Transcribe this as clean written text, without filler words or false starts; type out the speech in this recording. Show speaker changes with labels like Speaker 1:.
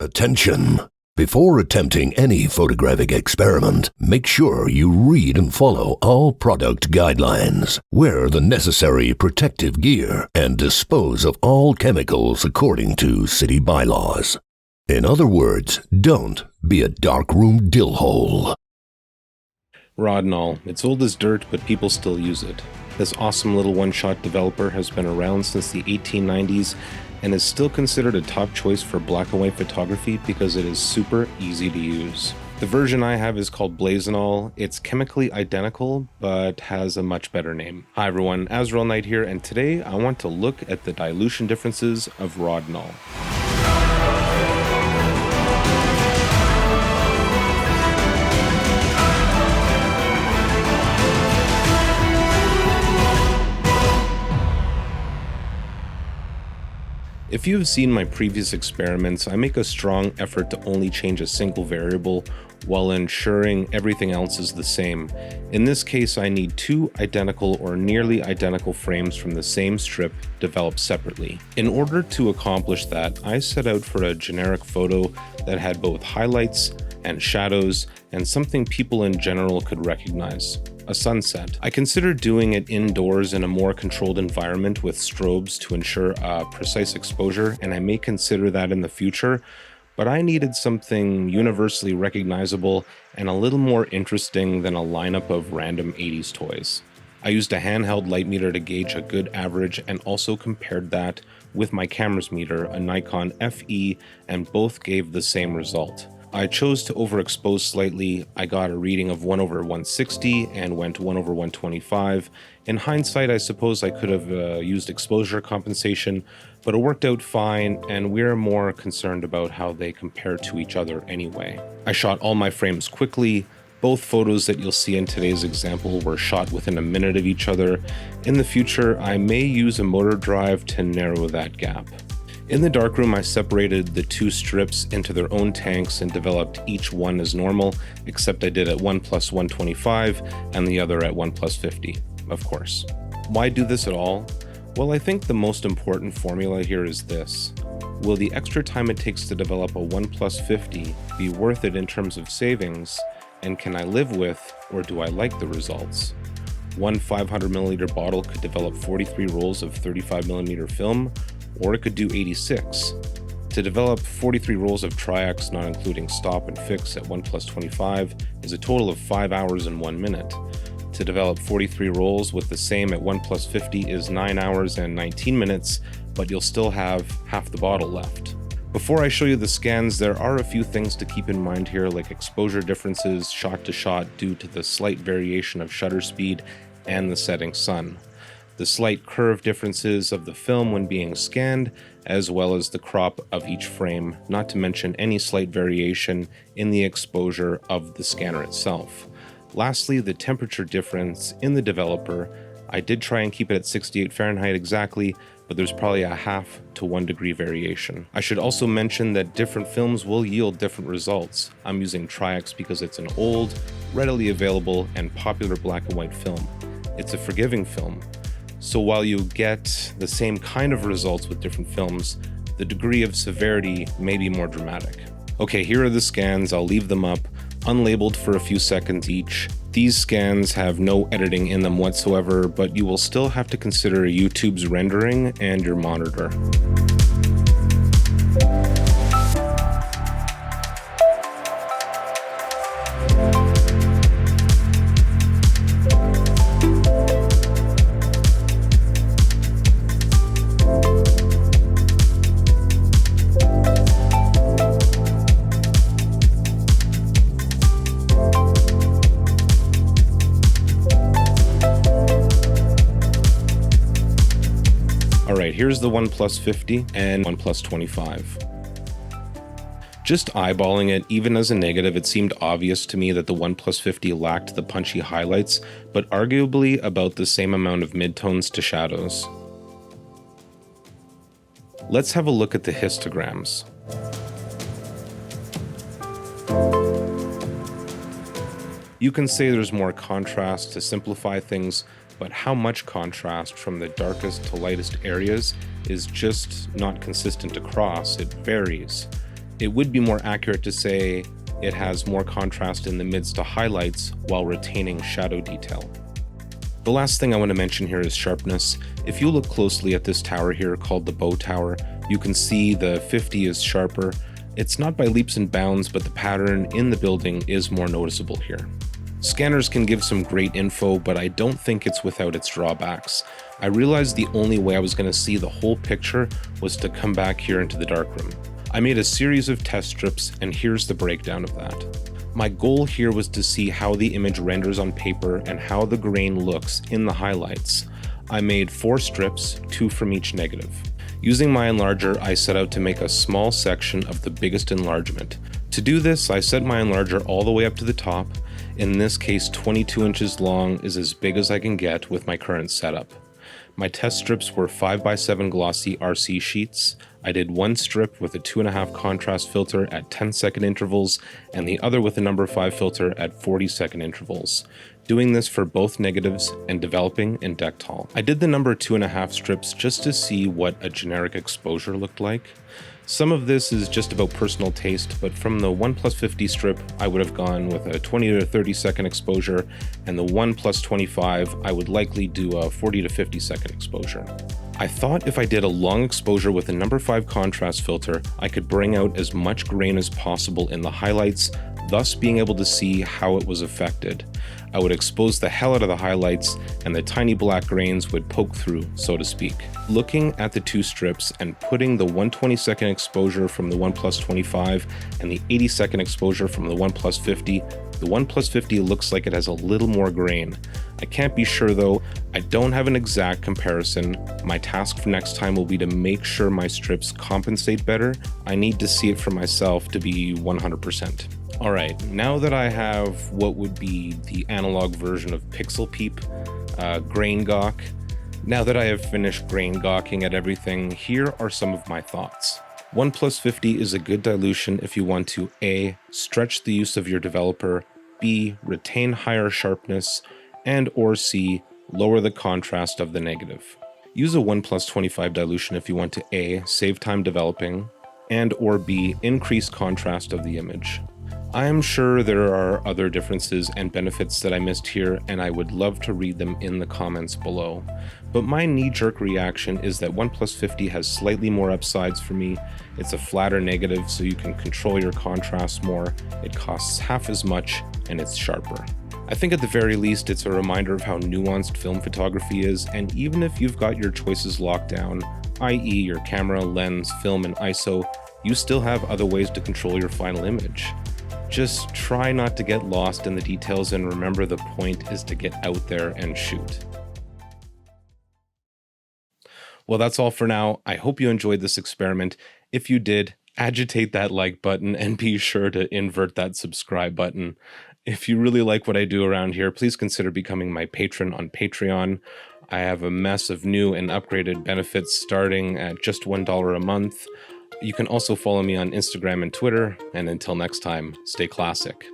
Speaker 1: Attention! Before attempting any photographic experiment, make sure you read and follow all product guidelines, wear the necessary protective gear, and dispose of all chemicals according to city bylaws. In other words, don't be a darkroom dillhole.
Speaker 2: Rodinal. It's old as dirt, but people still use it. This awesome little one-shot developer has been around since the 1890s and is still considered a top choice for black and white photography because it is super easy to use. The version I have is called Blazonal. It's chemically identical, but has a much better name. Hi everyone, Azriel Knight here, and today I want to look at the dilution differences of Rodinal. If you have seen my previous experiments, I make a strong effort to only change a single variable while ensuring everything else is the same. In this case, I need two identical or nearly identical frames from the same strip developed separately. In order to accomplish that, I set out for a generic photo that had both highlights and shadows and something people in general could recognize. A sunset. I considered doing it indoors in a more controlled environment with strobes to ensure a precise exposure, and I may consider that in the future, but I needed something universally recognizable and a little more interesting than a lineup of random 80s toys. I used a handheld light meter to gauge a good average and also compared that with my camera's meter, a Nikon FE, and both gave the same result. I chose to overexpose slightly. I got a reading of 1/160 and went 1/125. In hindsight, I suppose I could have used exposure compensation, but it worked out fine, and we're more concerned about how they compare to each other anyway. I shot all my frames quickly. Both photos that you'll see in today's example were shot within a minute of each other. In the future, I may use a motor drive to narrow that gap. In the darkroom, I separated the two strips into their own tanks and developed each one as normal, except I did at 1+125 and the other at 1+50, of course. Why do this at all? Well, I think the most important formula here is this. Will the extra time it takes to develop a 1+50 be worth it in terms of savings, and can I live with, or do I like the results? One 500 milliliter bottle could develop 43 rolls of 35 millimeter film, or it could do 86. To develop 43 rolls of Tri-X, not including stop and fix at 1+25, is a total of 5 hours and 1 minute. To develop 43 rolls with the same at 1+50 is 9 hours and 19 minutes, but you'll still have half the bottle left. Before I show you the scans, there are a few things to keep in mind here, like exposure differences shot to shot due to the slight variation of shutter speed and the setting sun. The slight curve differences of the film when being scanned, as well as the crop of each frame, not to mention any slight variation in the exposure of the scanner itself. Lastly, the temperature difference in the developer. I did try and keep it at 68 Fahrenheit exactly, but there's probably a 0.5 to 1 degree variation. I should also mention that different films will yield different results. I'm using Tri-X because it's an old, readily available, and popular black and white film. It's a forgiving film. So while you get the same kind of results with different films, the degree of severity may be more dramatic. Okay, here are the scans. I'll leave them up, unlabeled for a few seconds each. These scans have no editing in them whatsoever, but you will still have to consider YouTube's rendering and your monitor. Alright, here's the 1+50 and 1+25. Just eyeballing it, even as a negative, it seemed obvious to me that the 1+50 lacked the punchy highlights, but arguably about the same amount of midtones to shadows. Let's have a look at the histograms. You can say there's more contrast to simplify things, but how much contrast from the darkest to lightest areas is just not consistent across. It varies. It would be more accurate to say it has more contrast in the mids to highlights while retaining shadow detail. The last thing I want to mention here is sharpness. If you look closely at this tower here called the bow tower, you can see the 50 is sharper. It's not by leaps and bounds, but the pattern in the building is more noticeable here. Scanners can give some great info, but I don't think it's without its drawbacks. I realized the only way I was going to see the whole picture was to come back here into the darkroom. I made a series of test strips, and here's the breakdown of that. My goal here was to see how the image renders on paper and how the grain looks in the highlights. I made 4 strips, 2 from each negative. Using my enlarger, I set out to make a small section of the biggest enlargement. To do this, I set my enlarger all the way up to the top. In this case, 22 inches long is as big as I can get with my current setup. My test strips were 5x7 glossy RC sheets. I did one strip with a 2.5 contrast filter at 10-second intervals and the other with a number 5 filter at 40-second intervals. Doing this for both negatives and developing in Dektol. I did the number 2.5 strips just to see what a generic exposure looked like. Some of this is just about personal taste, but from the 1+50 strip, I would have gone with a 20 to 30 second exposure, and the 1+25, I would likely do a 40 to 50 second exposure. I thought if I did a long exposure with a number 5 contrast filter, I could bring out as much grain as possible in the highlights, thus being able to see how it was affected. I would expose the hell out of the highlights and the tiny black grains would poke through, so to speak. Looking at the 2 strips and putting the 1/22 exposure from the 1+25 and the 80-second exposure from the 1+50, the 1+50 looks like it has a little more grain. I can't be sure though, I don't have an exact comparison. My task for next time will be to make sure my strips compensate better. I need to see it for myself to be 100%. Alright, now that I have what would be the analog version of Pixel Peep, grain gawk, now that I have finished grain gawking at everything, here are some of my thoughts. 1+50 is a good dilution if you want to A. Stretch the use of your developer, B. Retain higher sharpness, and or C. Lower the contrast of the negative. Use a 1+25 dilution if you want to A. Save time developing, and or B. Increase contrast of the image. I am sure there are other differences and benefits that I missed here, and I would love to read them in the comments below. But my knee-jerk reaction is that 1+50 has slightly more upsides for me. It's a flatter negative, so you can control your contrast more. It costs half as much, and it's sharper. I think at the very least, it's a reminder of how nuanced film photography is, and even if you've got your choices locked down, i.e. your camera, lens, film, and ISO, you still have other ways to control your final image. Just try not to get lost in the details and remember the point is to get out there and shoot. Well, that's all for now. I hope you enjoyed this experiment. If you did, agitate that like button and be sure to invert that subscribe button. If you really like what I do around here, please consider becoming my patron on Patreon. I have a mess of new and upgraded benefits starting at just $1 a month. You can also follow me on Instagram and Twitter, and until next time, stay classic.